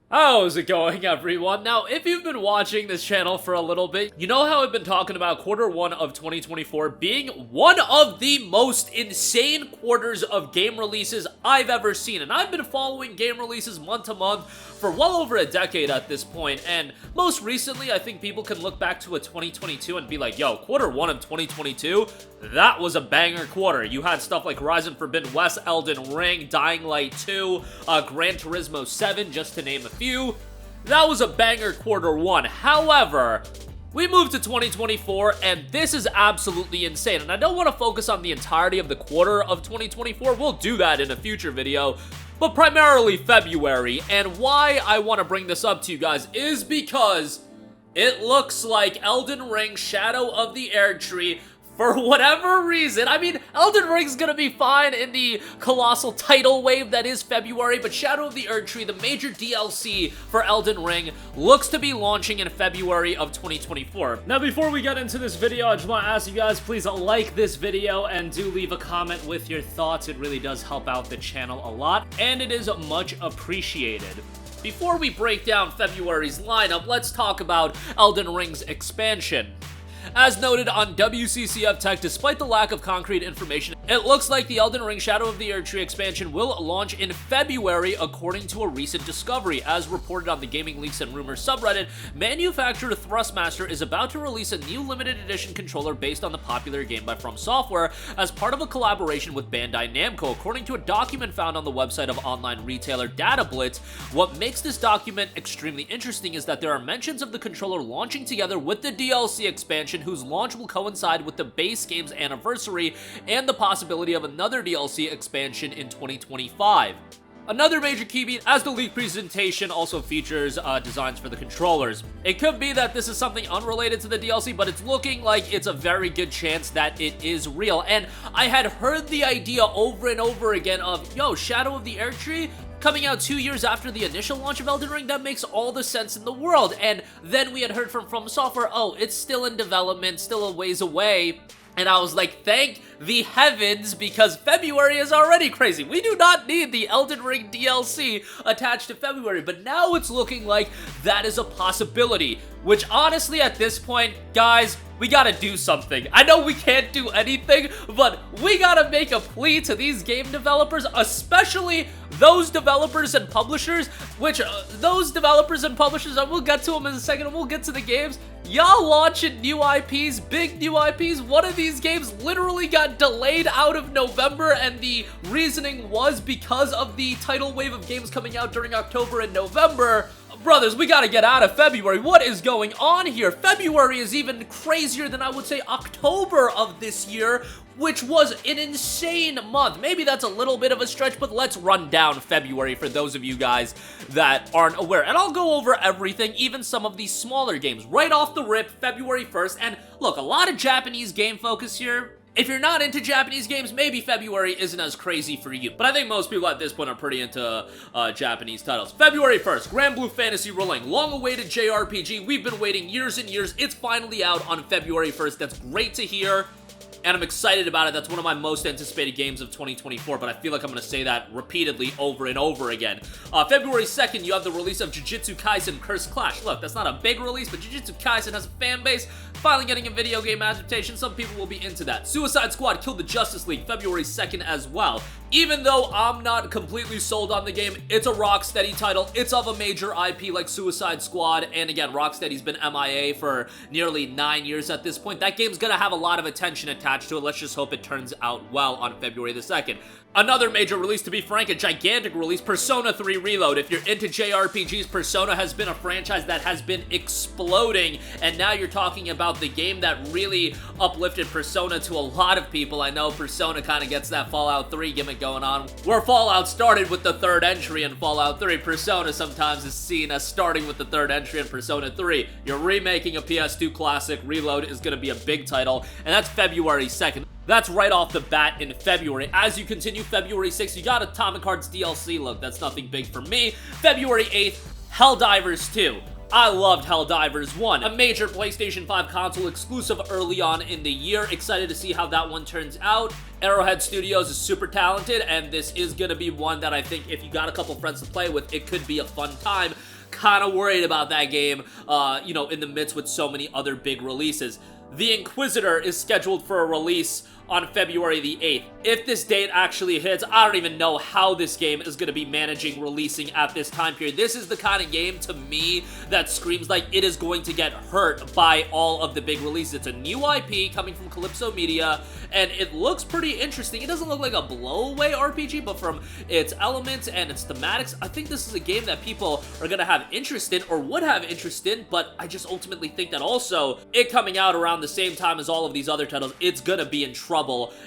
How's it going, everyone? Now, if you've been watching this channel for a little bit, you know how I've been talking about Q1 of 2024 being one of the most insane quarters of game releases I've ever seen. And I've been following game releases month to month for well over a decade at this point, and most recently, I think people can look back to a 2022 and be like, yo, Q1 of 2022, that was a banger quarter. You had stuff like Horizon Forbidden West, Elden Ring, Dying Light 2, Gran Turismo 7, just to name a few. That was a banger Q1. However, we moved to 2024, and this is absolutely insane. And I don't want to focus on the entirety of the quarter of 2024. We'll do that in a future video. But primarily February. And why I want to bring this up to you guys is because it looks like Elden Ring Shadow of the Erdtree, for whatever reason, I mean, Elden Ring's gonna be fine in the colossal tidal wave that is February, but Shadow of the Erdtree, the major DLC for Elden Ring, looks to be launching in February of 2024. Now, before we get into this video, I just want to ask you guys, please like this video and do leave a comment with your thoughts. It really does help out the channel a lot, and it is much appreciated. Before we break down February's lineup, let's talk about Elden Ring's expansion. As noted on WCCF Tech, despite the lack of concrete information, it looks like the Elden Ring Shadow of the Erdtree expansion will launch in February according to a recent discovery. As reported on the Gaming Leaks and Rumors subreddit, manufacturer Thrustmaster is about to release a new limited edition controller based on the popular game by From Software as part of a collaboration with Bandai Namco, according to a document found on the website of online retailer DataBlitz. What makes this document extremely interesting is that there are mentions of the controller launching together with the DLC expansion, whose launch will coincide with the base game's anniversary, and the possibility of another DLC expansion in 2025. Another major key beat, as the leak presentation also features designs for the controllers. It could be that this is something unrelated to the DLC, but it's looking like it's a very good chance that it is real. And I had heard the idea over and over again of, yo, Shadow of the Erdtree coming out 2 years after the initial launch of Elden Ring, that makes all the sense in the world. And then we had heard from Software, oh, it's still in development, still a ways away. And I was like, thank the heavens, because February is already crazy. We do not need the Elden Ring DLC attached to February, but now it's looking like that is a possibility, which honestly at this point, guys, we gotta do something. I know we can't do anything, but we gotta make a plea to these game developers, especially those developers and publishers, and we'll get to them in a second, and we'll get to the games. Y'all launching new IPs, big new IPs. One of these games literally got delayed out of November, and the reasoning was because of the tidal wave of games coming out during October and November. Brothers, we gotta get out of February. What is going on here? February is even crazier than I would say October of this year, which was an insane month. Maybe that's a little bit of a stretch, but let's run down February for those of you guys that aren't aware. And I'll go over everything, even some of these smaller games. Right off the rip, February 1st. And look, a lot of Japanese game focus here. If you're not into Japanese games, maybe February isn't as crazy for you. But I think most people at this point are pretty into Japanese titles. February 1st, Granblue Fantasy Relink. Long-awaited JRPG. We've been waiting years and years. It's finally out on February 1st. That's great to hear, and I'm excited about it. That's one of my most anticipated games of 2024, but I feel like I'm going to say that repeatedly over and over again. February 2nd, you have the release of Jujutsu Kaisen Cursed Clash. Look, that's not a big release, but Jujutsu Kaisen has a fan base. Finally getting a video game adaptation. Some people will be into that. Suicide Squad Kill the Justice League, February 2nd as well. Even though I'm not completely sold on the game, it's a Rocksteady title. It's of a major IP like Suicide Squad, and again, Rocksteady's been MIA for nearly 9 years at this point. That game's gonna have a lot of attention attached to it. Let's just hope it turns out well on February the 2nd. Another major release, to be frank, a gigantic release, Persona 3 Reload. If you're into JRPGs, Persona has been a franchise that has been exploding, and now you're talking about the game that really uplifted Persona to a lot of people. I know Persona kind of gets that Fallout 3 gimmick going on, where Fallout started with the third entry in Fallout 3. Persona sometimes is seen as starting with the third entry in Persona 3. You're remaking a PS2 classic. Reload is going to be a big title, and that's February 2nd. That's right off the bat in February. As you continue, February 6th, you got Atomic Hearts DLC. Look, that's nothing big for me. February 8th, Helldivers 2. I loved Helldivers 1, a major PlayStation 5 console exclusive early on in the year. Excited to see how that one turns out. Arrowhead Studios is super talented, and this is going to be one that I think if you got a couple friends to play with, it could be a fun time. kind of worried about that game, you know, in the midst with so many other big releases. The Inquisitor is scheduled for a release on February the 8th. If this date actually hits, I don't even know how this game is going to be managing releasing at this time period. This is the kind of game, to me, that screams like it is going to get hurt by all of the big releases. It's a new IP coming from Calypso Media, and it looks pretty interesting. It doesn't look like a blow-away RPG, but from its elements and its thematics, I think this is a game that people are going to have interest in, or would have interest in, but I just ultimately think that also, it coming out around the same time as all of these other titles, it's going to be in trouble.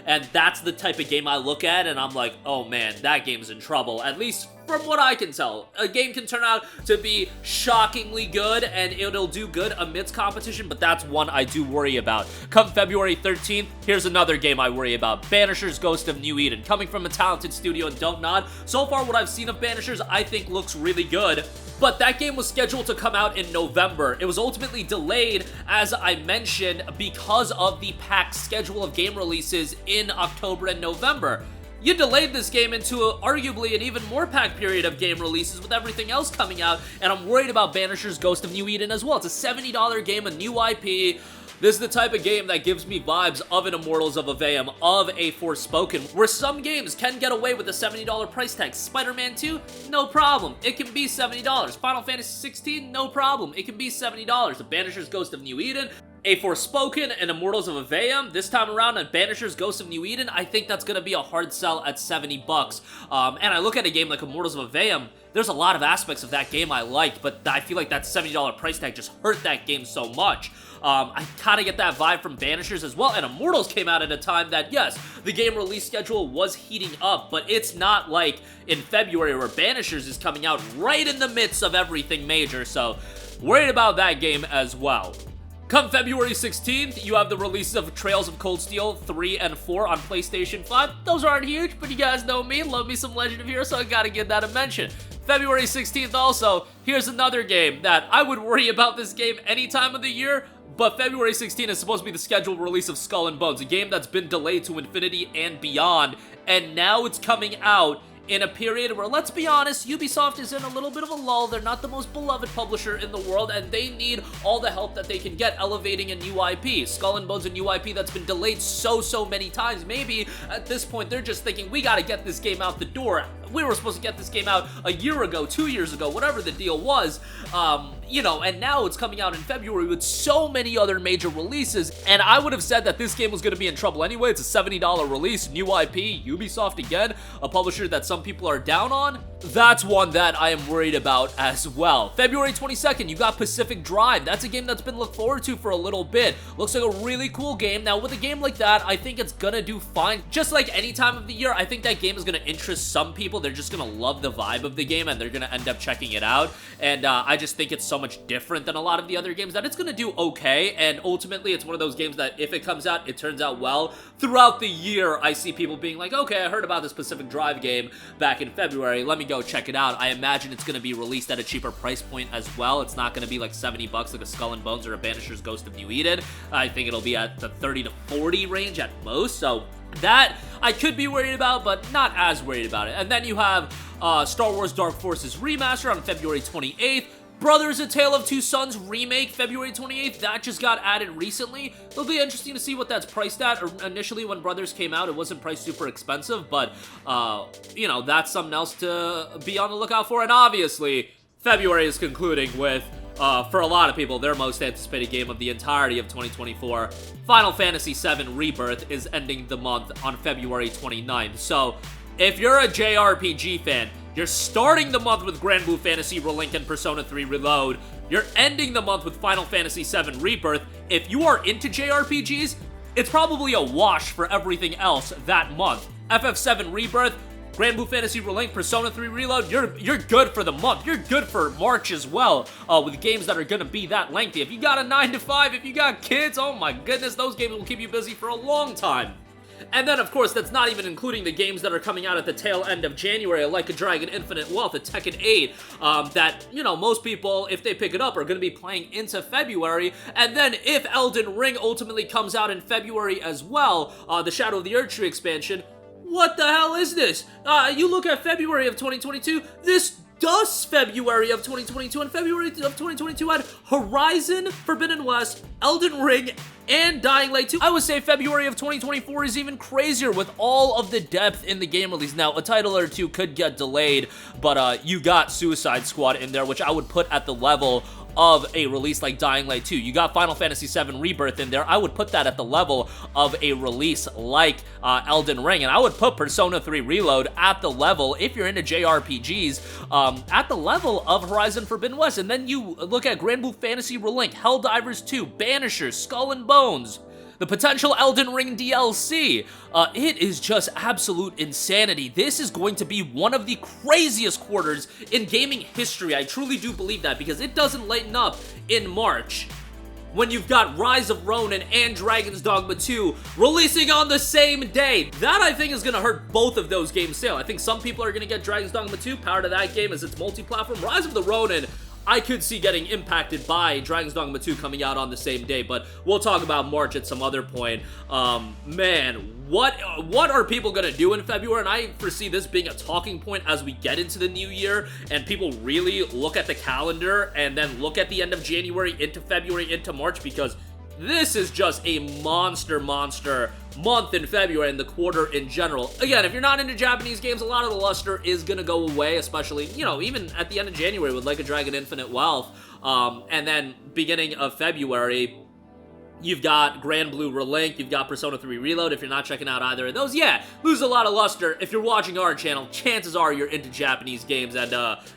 And that's the type of game I look at and I'm like, oh man, that game's in trouble. At least from what I can tell. A game can turn out to be shockingly good and it'll do good amidst competition, but that's one I do worry about. Come February 13th, here's another game I worry about. Banishers Ghost of New Eden, coming from a talented studio in Don't Nod. So far, what I've seen of Banishers, I think looks really good. But that game was scheduled to come out in November. It was ultimately delayed, as I mentioned, because of the packed schedule of game releases in October and November. You delayed this game into arguably an even more packed period of game releases with everything else coming out, and I'm worried about Banishers Ghost of New Eden as well. It's a $70 game, a new IP. This is the type of game that gives me vibes of an Immortals of Aveum, of a Forspoken, where some games can get away with a $70 price tag. Spider-Man 2, no problem. It can be $70. Final Fantasy 16, no problem. It can be $70. The Banishers Ghost of New Eden, a Forspoken, and Immortals of Aveum. This time around on Banishers Ghost of New Eden, I think that's going to be a hard sell at $70. And I look at a game like Immortals of Aveum, there's a lot of aspects of that game I liked, but I feel like that $70 price tag just hurt that game so much. I kind of get that vibe from Banishers as well, and Immortals came out at a time that, yes, the game release schedule was heating up, but it's not like in February where Banishers is coming out right in the midst of everything major, so worried about that game as well. Come February 16th, you have the releases of Trails of Cold Steel 3 and 4 on PlayStation 5. Those aren't huge, but you guys know me, love me some Legend of Heroes, so I gotta give that a mention. February 16th also, here's another game that I would worry about this game any time of the year, but February 16th is supposed to be the scheduled release of Skull and Bones, a game that's been delayed to infinity and beyond, and now it's coming out in a period where, let's be honest, Ubisoft is in a little bit of a lull. They're not the most beloved publisher in the world, and they need all the help that they can get elevating a new IP. Skull and Bones, a new IP that's been delayed so many times. Maybe at this point, they're just thinking, we gotta get this game out the door. We were supposed to get this game out a year ago, 2 years ago, whatever the deal was. You know, and now it's coming out in February with so many other major releases, and I would have said that this game was going to be in trouble anyway. It's a $70 release, new IP, Ubisoft again, a publisher that some people are down on. That's one that I am worried about as well. February 22nd, you got Pacific Drive. That's a game that's been looked forward to for a little bit. Looks like a really cool game. Now, with a game like that, I think it's gonna do fine. Just like any time of the year, I think that game is gonna interest some people. They're just gonna love the vibe of the game, and they're gonna end up checking it out. And I just think it's so much different than a lot of the other games that it's gonna do okay, and ultimately, it's one of those games that if it comes out, it turns out well. Throughout the year, I see people being like, okay, I heard about this Pacific Drive game back in February. Let me go check it out. I imagine it's going to be released at a cheaper price point as well. It's not going to be like $70 like a Skull and Bones or a Banishers Ghost of New Eden. I think it'll be at the 30 to 40 range at most, so that I could be worried about, but not as worried about it. And then you have Star Wars Dark Forces Remaster on February 28th. Brothers: A Tale of Two Sons remake, February 28th. That just got added recently. It'll be interesting to see what that's priced at. Initially, when Brothers came out, it wasn't priced super expensive, but, you know, that's something else to be on the lookout for. And obviously, February is concluding with, for a lot of people, their most anticipated game of the entirety of 2024. Final Fantasy VII Rebirth is ending the month on February 29th. So, if you're a JRPG fan, you're starting the month with Grand Blue Fantasy Relink and Persona 3 Reload. You're ending the month with Final Fantasy VII Rebirth. If you are into JRPGs, it's probably a wash for everything else that month. FF7 Rebirth, Grand Blue Fantasy Relink, Persona 3 Reload, you're good for the month. You're good for March as well, with games that are gonna be that lengthy. If you got a 9 to 5, if you got kids, oh my goodness, those games will keep you busy for a long time. And then, of course, that's not even including the games that are coming out at the tail end of January, like a Dragon Infinite Wealth, a Tekken 8, that, you know, most people, if they pick it up, are going to be playing into February. And then, if Elden Ring ultimately comes out in February as well, the Shadow of the Erdtree expansion, what the hell is this? You look at February of 2022, this Thus, February of 2022 and February of 2022 had Horizon Forbidden West, Elden Ring, and Dying Light 2. I would say February of 2024 is even crazier with all of the depth in the game release. Now, a title or two could get delayed, but you got Suicide Squad in there, which I would put at the level of a release like Dying Light 2. You got Final Fantasy VII Rebirth in there. I would put that at the level of a release like Elden Ring, and I would put Persona 3 Reload at the level, if you're into JRPGs, at the level of Horizon Forbidden West. And then you look at Grand Blue Fantasy Relink, Helldivers 2, Banishers, Skull and Bones, the potential Elden Ring DLC. It is just absolute insanity. This is going to be one of the craziest quarters in gaming history. I truly do believe that, because it doesn't lighten up in March when you've got Rise of Ronin and Dragon's Dogma 2 releasing on the same day. That, I think, is going to hurt both of those games' sale. I think some people are going to get Dragon's Dogma 2, power to that game as it's multi-platform. Rise of the Ronin, I could see getting impacted by Dragon's Dogma 2 coming out on the same day, but we'll talk about March at some other point. Man, what are people gonna do in February? And I foresee this being a talking point as we get into the new year and people really look at the calendar and then look at the end of January into February into March, because this is just a monster month in February and the quarter in general. Again, if you're not into Japanese games, a lot of the luster is gonna go away, especially, you know, even at the end of January with Like a Dragon Infinite Wealth. And then beginning of February, you've got Grand Blue Relink, you've got Persona 3 Reload. If you're not checking out either of those, yeah, lose a lot of luster. If you're watching our channel, chances are you're into Japanese games and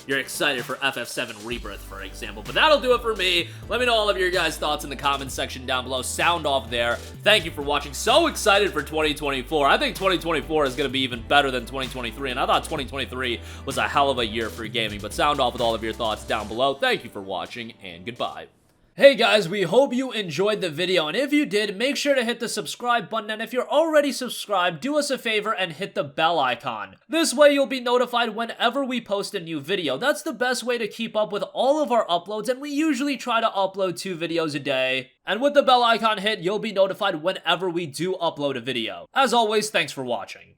you're excited for FF7 Rebirth, for example. But that'll do it for me. Let me know all of your guys' thoughts in the comments section down below. Sound off there. Thank you for watching. So excited for 2024. I think 2024 is going to be even better than 2023, and I thought 2023 was a hell of a year for gaming. But sound off with all of your thoughts down below. Thank you for watching, and goodbye. Hey guys, we hope you enjoyed the video, and if you did, make sure to hit the subscribe button, and if you're already subscribed, do us a favor and hit the bell icon. This way you'll be notified whenever we post a new video. That's the best way to keep up with all of our uploads, and we usually try to upload 2 videos a day. And with the bell icon hit, you'll be notified whenever we do upload a video. As always, thanks for watching.